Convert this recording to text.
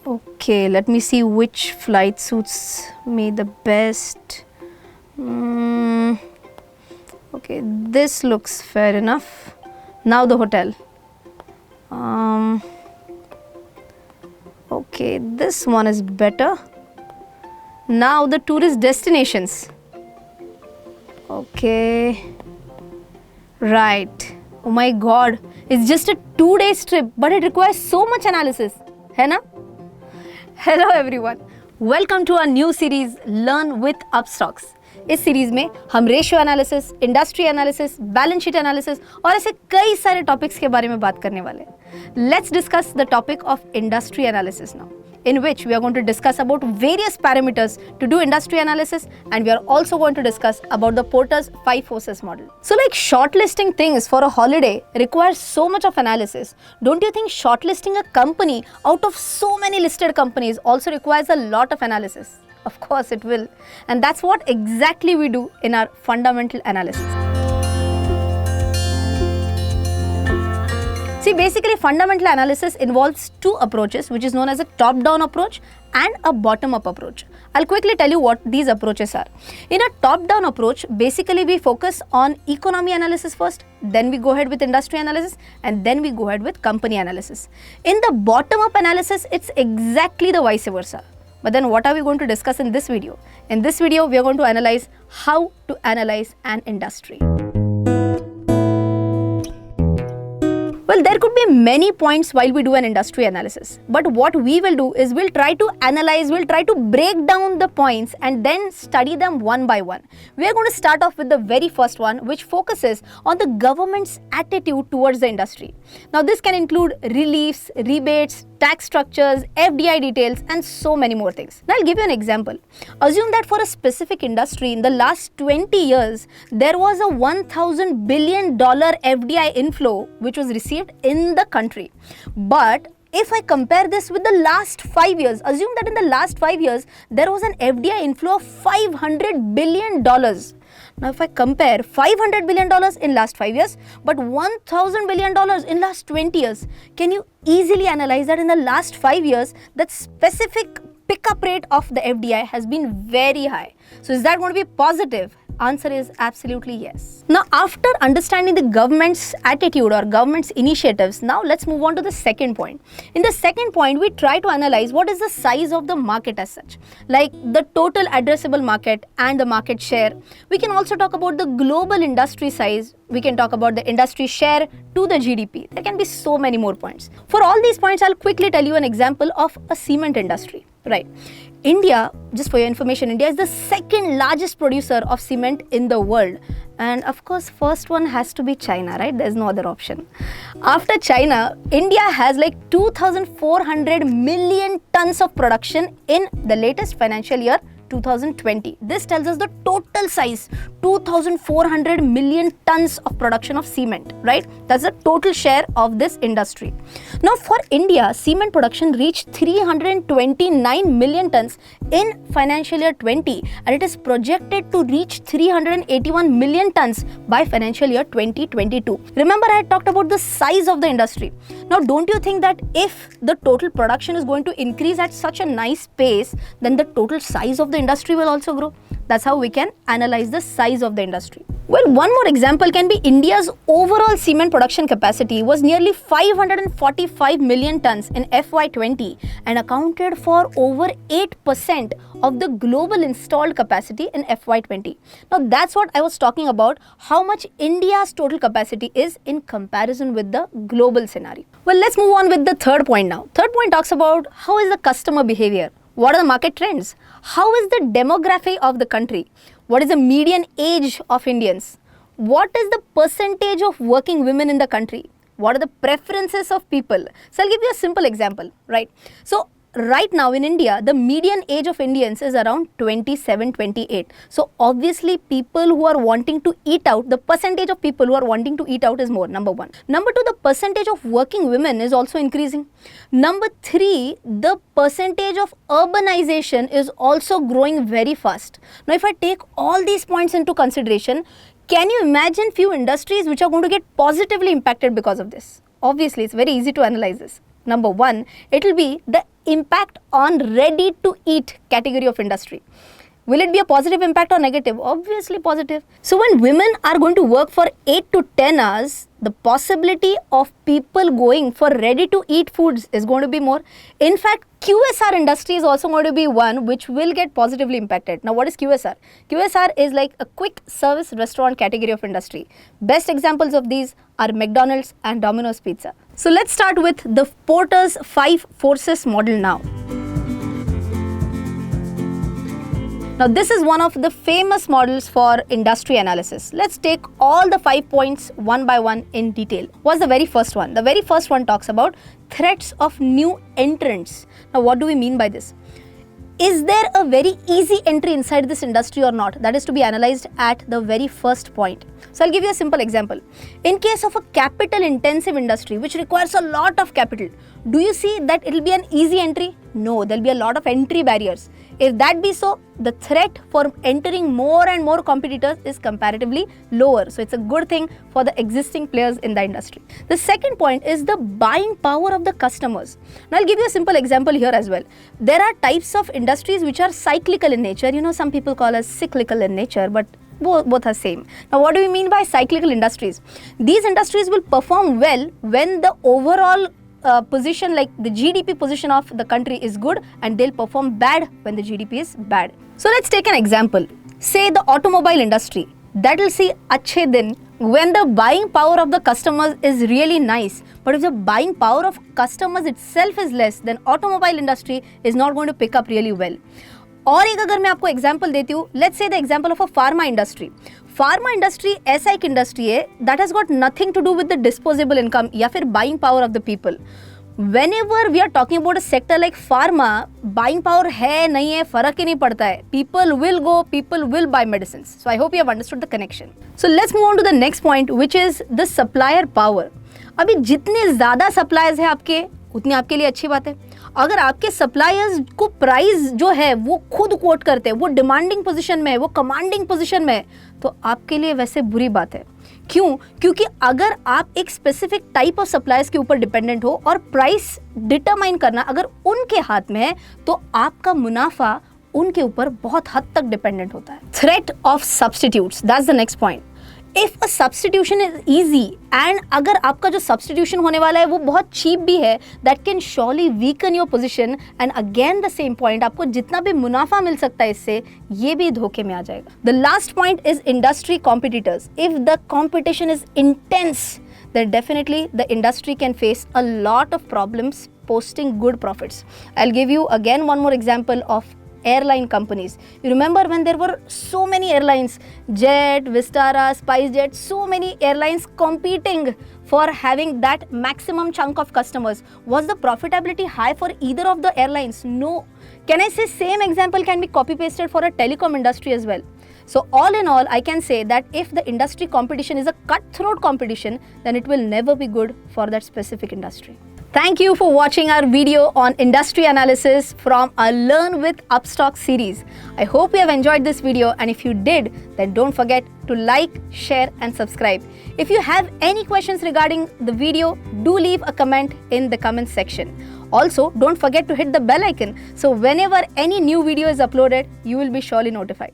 Okay, let me see which flight suits me the best. Okay, this looks fair enough. Now the hotel. Okay, this one is better. Now the tourist destinations. Okay. Right. Oh my god. It's just a 2 day trip, but it requires so much analysis. है ना? Hello everyone. Welcome to our new series Learn with Upstocks. इस series में हम ratio analysis, industry analysis, balance sheet analysis और ऐसे कई सारे topics के बारे में बात करने वाले हैं. Let's discuss the topic of industry analysis now, in which we are going to discuss about various parameters to do industry analysis, and we are also going to discuss about the Porter's 5 forces model. So like shortlisting things for a holiday requires so much of analysis. Don't you think shortlisting a company out of so many listed companies also requires a lot of analysis? Of course it will. And that's what exactly we do in our fundamental analysis. See, basically fundamental analysis involves two approaches, which is known as a top-down approach and a bottom-up approach. I'll quickly tell you what these approaches are. In a top-down approach, basically we focus on economy analysis first, then we go ahead with industry analysis, and then we go ahead with company analysis. In the bottom-up analysis, it's exactly the vice versa. But then what are we going to discuss in this video? In this video, we are going to analyze how to analyze an industry. Well, there could be many points while we do an industry analysis, but what we will do is we'll try to analyze, we'll try to break down the points and then study them one by one. We are going to start off with the very first one, which focuses on the government's attitude towards the industry. Now, this can include reliefs, rebates, tax structures, FDI details, and so many more things. Now, I'll give you an example. Assume that for a specific industry in the last 20 years, there was a $1,000 billion FDI inflow which was received in the country. But if I compare this with the last 5 years, assume that in the last 5 years, there was an FDI inflow of $500 billion. Now, if I compare $500 billion in last 5 years, but $1,000 billion in last 20 years, can you easily analyze that in the last 5 years, that specific pickup rate of the FDI has been very high. So, is that going to be positive? Answer is absolutely yes. Now, after understanding the government's attitude or government's initiatives, now let's move on to the second point. In the second point, we try to analyze what is the size of the market as such, like the total addressable market and the market share. We can also talk about the global industry size. We can talk about the industry share to the GDP. There can be so many more points. For all these points, I'll quickly tell you an example of a cement industry. Right. India, just for your information, India is the second largest producer of cement in the world. And of course, first one has to be China, right? There's no other option. After China, India has like 2,400 million tons of production in the latest financial year 2020. This tells us the total size, 2,400 million tons of production of cement, right? That's the total share of this industry. Now, for India, cement production reached 329 million tons in financial year 20, and it is projected to reach 381 million tons by financial year 2022. Remember, I had talked about the size of the industry. Now, don't you think that if the total production is going to increase at such a nice pace, then the total size of the industry will also grow? That's how we can analyze the size of the industry. Well, one more example can be India's overall cement production capacity was nearly 545 million tons in FY20 and accounted for over 8% of the global installed capacity in FY20. Now, that's what I was talking about, how much India's total capacity is in comparison with the global scenario. Well, let's move on with the third point now. Third point talks about how is the customer behavior. What are the market trends? How is the demography of the country? What is the median age of Indians? What is the percentage of working women in the country? What are the preferences of people? So I'll give you a simple example, right? So right now in India, the median age of Indians is around 27, 28. So obviously people who are wanting to eat out, the percentage of people who are wanting to eat out is more, number one. Number two, the percentage of working women is also increasing. Number three, the percentage of urbanization is also growing very fast. Now, if I take all these points into consideration, can you imagine few industries which are going to get positively impacted because of this? Obviously, it's very easy to analyze this. Number one, it will be the impact on ready to eat category of industry. Will it be a positive impact or negative? Obviously positive. So when women are going to work for 8 to 10 hours, the possibility of people going for ready to eat foods is going to be more. In fact, QSR industry is also going to be one which will get positively impacted. Now what is QSR? QSR is like a quick service restaurant category of industry. Best examples of these are McDonald's and Domino's Pizza. So let's start with the Porter's 5 forces model now. Now this is one of the famous models for industry analysis. Let's take all the 5 points one by one in detail. What's the very first one? The very first one talks about threats of new entrants. Now what do we mean by this? Is there a very easy entry inside this industry or not? That is to be analyzed at the very first point. So I'll give you a simple example. In case of a capital intensive industry which requires a lot of capital, do you see that it will be an easy entry? No, there will be a lot of entry barriers. If that be so, the threat for entering more and more competitors is comparatively lower. So it's a good thing for the existing players in the industry. The second point is the buying power of the customers. Now I'll give you a simple example here as well. There are types of industries which are cyclical in nature. You know, some people call us cyclical in nature, but both are same. Now what do we mean by cyclical industries? These industries will perform well when the overall position, like the GDP position of the country is good, and they'll perform bad when the GDP is bad. So let's take an example. Say the automobile industry. That will see achhe din when the buying power of the customers is really nice. But if the buying power of customers itself is less, then automobile industry is not going to pick up really well. और एक अगर मैं आपको example देती हूँ, let's say the example of a pharma industry. Pharma industry ऐसा एक industry है that has got nothing to do with the disposable income या फिर buying power of the people. Whenever we are talking about a sector like pharma, buying power है नहीं है फर्क ही नहीं पड़ता है. People will go, people will buy medicines. So I hope you have understood the connection. So let's move on to the next point, which is the supplier power. अभी जितने ज़्यादा suppliers हैं आपके, उतनी आपके लिए अच्छी बात है. अगर आपके सप्लायर्स को प्राइस जो है वो खुद कोट करते हैं, वो डिमांडिंग पोजीशन में है, वो कमांडिंग पोजीशन में है, तो आपके लिए वैसे बुरी बात है. क्यों? क्योंकि अगर आप एक स्पेसिफिक टाइप ऑफ सप्लायर्स के ऊपर डिपेंडेंट हो और प्राइस डिटरमाइन करना अगर उनके हाथ में है, तो आपका मुनाफा उनके ऊपर बहुत हद तक डिपेंडेंट होता है. Threat of substitutes, that's the next point. If a substitution is easy and अगर आपका जो सब्स्टिट्यूशन होने वाला है वो बहुत चीप भी है, that can surely weaken your position. And again the same point, आपको जितना भी मुनाफा मिल सकता है इससे, ये भी धोखे में आ जाएगा. The last point is industry competitors. If the competition is intense, then definitely the industry can face a lot of problems posting good profits. I'll give you again one more example of airline companies. You remember when there were so many airlines, Jet, Vistara, SpiceJet, so many airlines competing for having that maximum chunk of customers. Was the profitability high for either of the airlines? No. Can I say same example can be copy pasted for a telecom industry as well? So all in all, I can say that if the industry competition is a cutthroat competition, then it will never be good for that specific industry. Thank you for watching our video on industry analysis from our Learn with Upstox series. I hope you have enjoyed this video, and if you did, then don't forget to like, share and subscribe. If you have any questions regarding the video, do leave a comment in the comment section. Also, don't forget to hit the bell icon so whenever any new video is uploaded, you will be surely notified.